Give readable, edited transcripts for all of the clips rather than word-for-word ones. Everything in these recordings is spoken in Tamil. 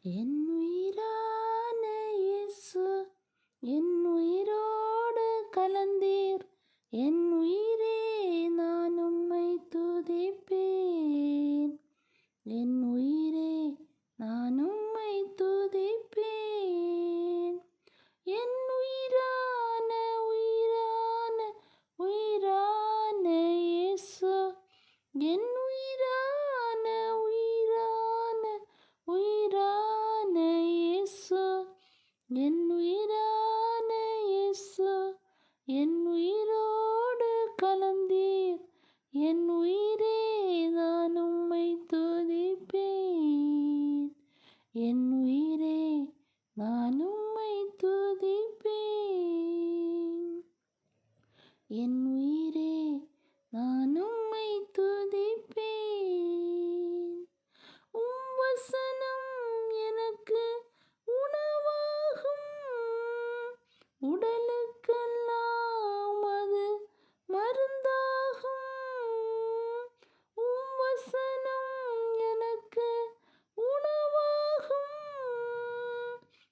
என் உயிரான இயேசு, என் உயிரோடு கலந்தீர். என் உயிரே நான் உம்மை துதிப்பேன். என் உயிரே நான் உம்மை துதிப்பேன். என் உயிரான உயிரான உயிரான இயேசு, என் உயிரான உயிரான உயிரான இயேசு, என் உயிரான இயேசு, என் உயிரோடு கலந்தீர். என் உயிரே நான் உம்மை துதிப்பேன். என் உயிரே நான் உம்மை துதிப்பேன். என் உயிரே நான் உம்மை துதிப்பேன். உம் வசனம் எனக்கு உணவாகும், உடலுக்கெல்லாம் அது மருந்தாகும். உம் வசனம் எனக்கு உணவாகும்,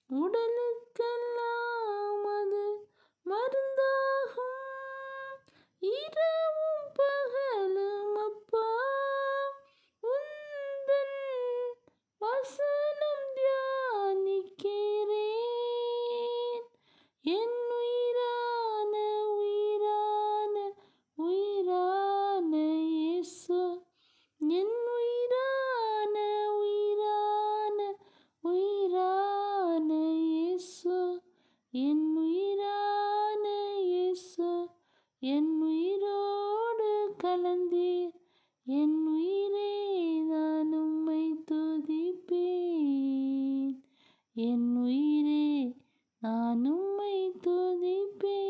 உடலுக்கெல்லாம் அது மருந்தாகும். இரவும் பகலும் அப்பா உந்தன் வசனம் தியானிக்கிறேன். என் உயிரான உயிரான உயிரான இயேசு, என் உயிரான உயிரான உயிரான இயேசு, என் உயிரான இயேசு, என் உயிரோடு கலந்தீர். என் உயிரே நான் உம்மை துதிப்பேன். என் உயிரே நான் உம்மை துதிப்பேன்.